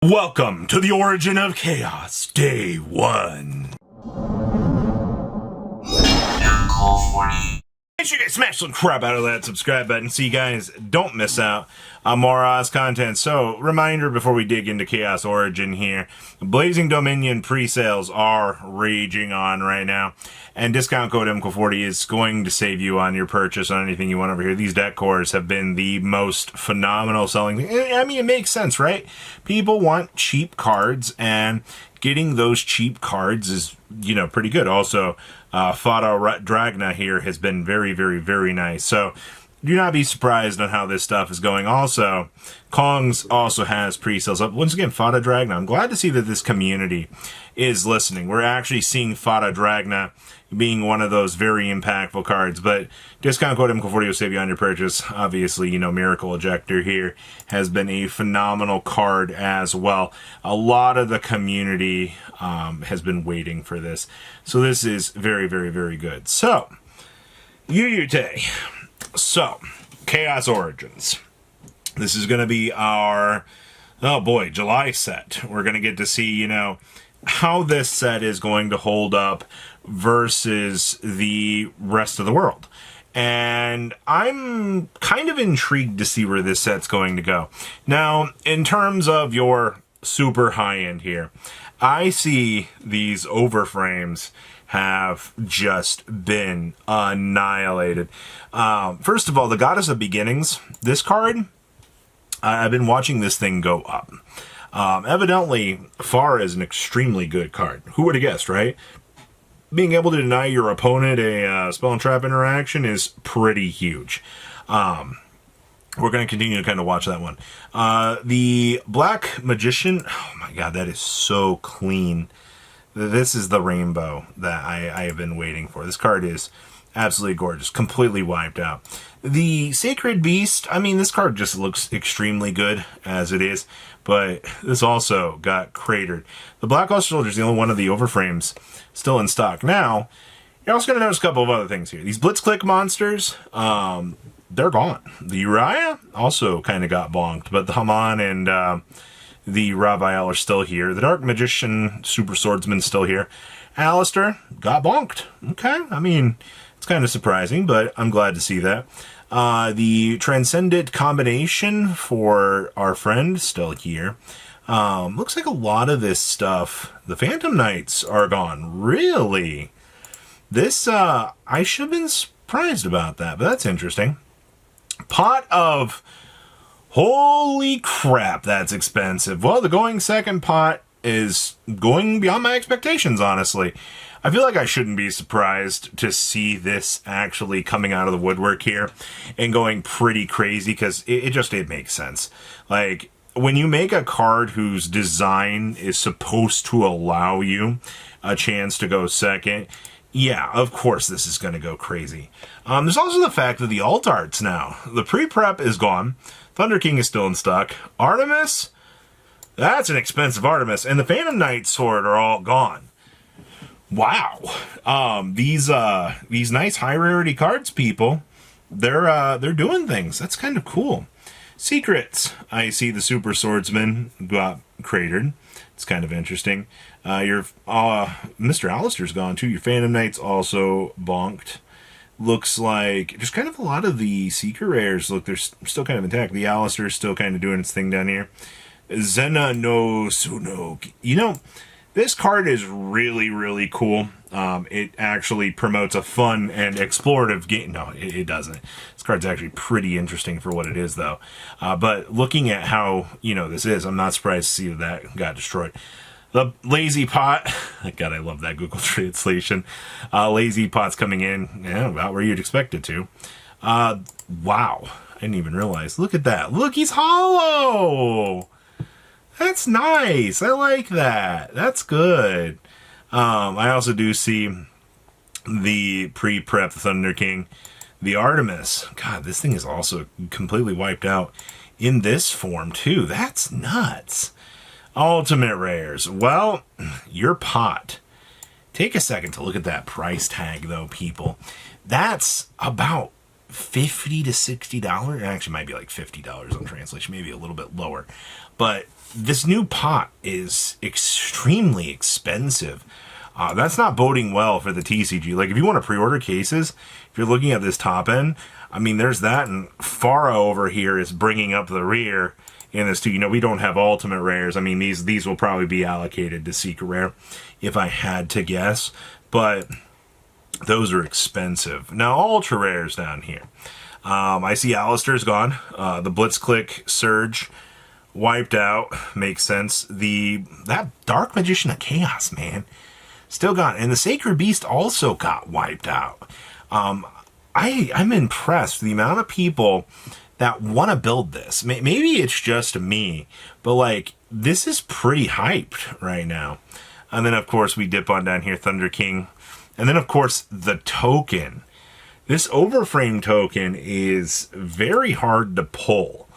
Welcome to the Origin of Chaos, Day 1. Make sure you guys smash some crap out of that subscribe button so you guys don't miss out on more Oz content. So, reminder before we dig into Chaos Origin here, Blazing Dominion pre-sales are raging on right now, and discount code MCO40 is going to save you on your purchase on anything you want over here. These deck cores have been the most phenomenal selling thing. I mean, it makes sense, right? People want cheap cards, and getting those cheap cards is, you know, pretty good. Also, Fata Dragna here has been very, very, very nice. So, do not be surprised on how this stuff is going. Also, Kong's also has pre-sales up. Once again, Fata Dragna. I'm glad to see that this community is listening. We're actually seeing Fata Dragna being one of those very impactful cards. But discount code MCO40 will save you on your purchase. Obviously, you know, Miracle Ejector here has been a phenomenal card as well. A lot of the community has been waiting for this. So this is very, very, very good. So, Yuyute. So, Chaos Origins. This is going to be our, oh boy, July set. We're going to get to see, you know, how this set is going to hold up versus the rest of the world. And I'm kind of intrigued to see where this set's going to go. Now, in terms of your super high-end here, I see these overframes have just been annihilated. First of all, the Goddess of Beginnings, this card, I've been watching this thing go up. Evidently, Far is an extremely good card. Who would have guessed, right? Being able to deny your opponent a spell and trap interaction is pretty huge. We're going to continue to kind of watch that one. The Black Magician, oh my god, that is so clean. This is the rainbow that I have been waiting for. This card is absolutely gorgeous. Completely wiped out. The Sacred Beast, I mean, this card just looks extremely good as it is. But this also got cratered. The Black Luster Soldier is the only one of the overframes still in stock. Now, you're also going to notice a couple of other things here. These Blitzclick monsters, they're gone. The Uriah also kind of got bonked. But the Haman and the Raphael are still here. The Dark Magician Super Swordsman still here. Alistair got bonked. Okay, I mean, it's kind of surprising, but I'm glad to see that. The Transcendent Combination for our friend still here. Looks like a lot of this stuff, the Phantom Knights are gone. Really? This, I should have been surprised about that, but that's interesting. Pot of... Holy crap, that's expensive. Well, the going second pot is going beyond my expectations, honestly. I feel like I shouldn't be surprised to see this actually coming out of the woodwork here and going pretty crazy, because it makes sense. Like, when you make a card whose design is supposed to allow you a chance to go second, yeah, of course this is going to go crazy. There's also the fact that the alt arts now. The pre-prep is gone. Thunder King is still in stock. Artemis? That's an expensive Artemis. And the Phantom Knight Sword are all gone. Wow. These nice high rarity cards, people, they're doing things. That's kind of cool. Secrets. I see the Super Swordsman got cratered. It's kind of interesting. Your Mr. Alistair's gone too. Your Phantom Knight's also bonked. Looks like there's kind of a lot of the Seeker rares. Look, they're still kind of intact. The Alistair's still kind of doing its thing down here. Zena no Suno. You know, this card is really, really cool. It actually promotes a fun and explorative game. No, it doesn't. This card's actually pretty interesting for what it is, though. But looking at how, you know, this is, I'm not surprised to see that got destroyed. The Lazy Pot, God, I love that Google translation. Lazy Pot's coming in, yeah, about where you'd expect it to. Wow, I didn't even realize. Look at that. Look, he's hollow. That's nice. I like that. That's good. I also do see the pre-prep Thunder King, the Artemis. God, this thing is also completely wiped out in this form, too. That's nuts. Ultimate rares. Well, your pot. Take a second to look at that price tag, though, people. That's about $50 to $60. It actually might be like $50 on translation, maybe a little bit lower. But this new pot is extremely expensive. That's not boding well for the TCG. Like, if you want to pre-order cases, if you're looking at this top end, I mean, there's that, and Farah over here is bringing up the rear in this too. You know, we don't have ultimate rares. I mean, these will probably be allocated to secret rare, if I had to guess, but those are expensive. Now, ultra rares down here. I see Alistair's gone. The Blitzclick Surge wiped out. Makes sense. That Dark Magician of Chaos, man, still gone. And the Sacred Beast also got wiped out. I'm impressed with the amount of people that want to build this. Maybe it's just me, but like, this is pretty hyped right now. And then, of course, we dip on down here, Thunder King. And then, of course, the token. This overframe token is very hard to pull.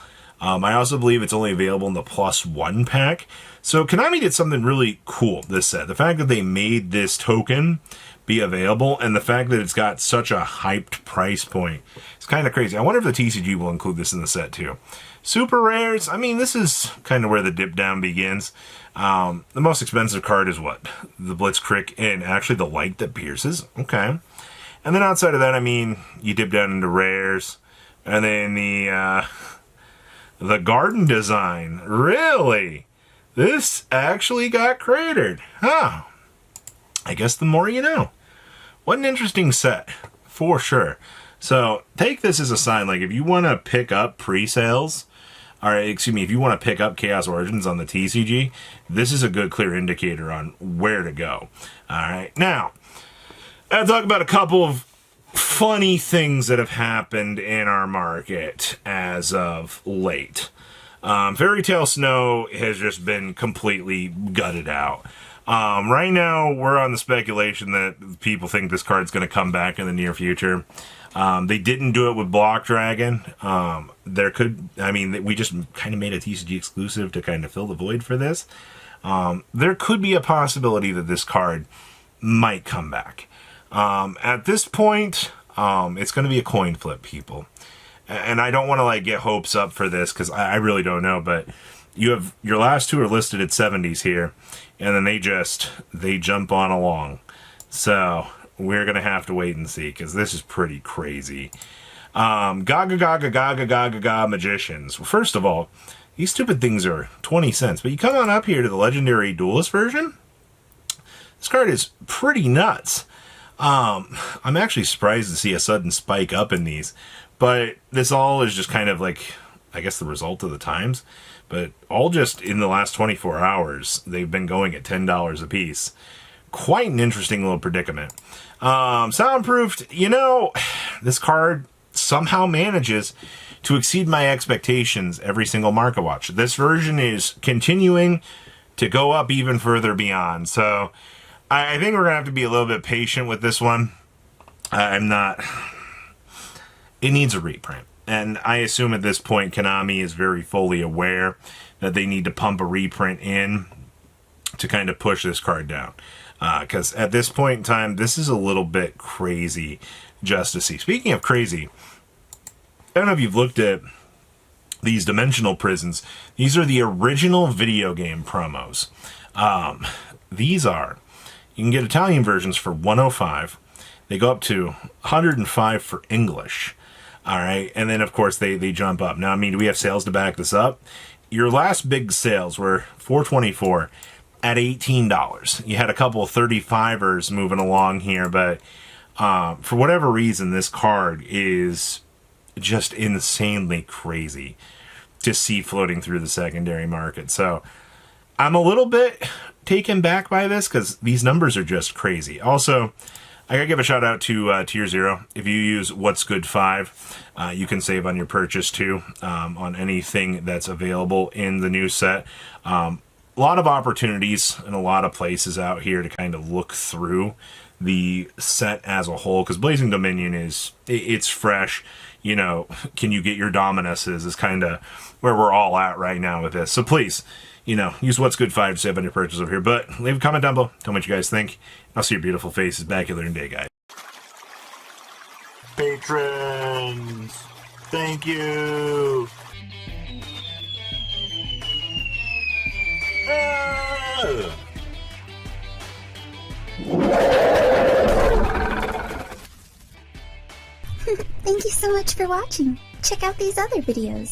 I also believe it's only available in the +1 pack. So Konami did something really cool this set. The fact that they made this token be available, and the fact that it's got such a hyped price point, it's kind of crazy. I wonder if the TCG will include this in the set too. Super rares, I mean, this is kind of where the dip down begins. The most expensive card is what? The Blitzcrank, and actually the Light That Pierces. Okay. And then outside of that, I mean, you dip down into rares, and then the Garden Design. Really? This actually got cratered. Huh. I guess the more you know. What an interesting set, for sure. So take this as a sign, like, if you want to pick up pre-sales, or excuse me, if you want to pick up Chaos Origins on the TCG, this is a good clear indicator on where to go. All right, now, I'll talk about a couple of funny things that have happened in our market as of late. Fairy Tale Snow has just been completely gutted out. Right now, we're on the speculation that people think this card's going to come back in the near future. They didn't do it with Block Dragon. We just kind of made a TCG exclusive to kind of fill the void for this. There could be a possibility that this card might come back. At this point, it's going to be a coin flip, people. And I don't want to like get hopes up for this because I really don't know, but you have your last two are listed at 70s here, and then they jump on along. So we're gonna have to wait and see because this is pretty crazy. Gaga Magicians. Well, first of all, these stupid things are 20 cents, but you come on up here to the Legendary Duelist version. This card is pretty nuts. I'm actually surprised to see a sudden spike up in these, but this all is just kind of like, I guess, the result of the times. But all just in the last 24 hours, they've been going at $10 a piece. Quite an interesting little predicament. Soundproofed, you know, this card somehow manages to exceed my expectations every single market watch. This version is continuing to go up even further beyond. So I think we're going to have to be a little bit patient with this one. It needs a reprint. And I assume at this point, Konami is very fully aware that they need to pump a reprint in to kind of push this card down. Because at this point in time, this is a little bit crazy just to see. Speaking of crazy, I don't know if you've looked at these Dimensional Prisons. These are the original video game promos. These are, you can get Italian versions for $105. They go up to $105 for English. All right, and then, of course, they jump up. Now, I mean, do we have sales to back this up? Your last big sales were $424 at $18. You had a couple of 35ers moving along here, but for whatever reason, this card is just insanely crazy to see floating through the secondary market. So I'm a little bit taken back by this because these numbers are just crazy. Also, I gotta give a shout out to Tier 0. If you use What's Good 5, you can save on your purchase too, on anything that's available in the new set. A lot of opportunities in a lot of places out here to kind of look through the set as a whole, because Blazing Dominion it's fresh. You know, can you get your Dominuses is kind of where we're all at right now with this. So please, you know, use What's Good 5 to save on your purchase over here. But leave a comment down below. Tell me what you guys think. I'll see your beautiful faces back here later in the day, guys. Patrons, thank you. Thank you so much for watching. Check out these other videos.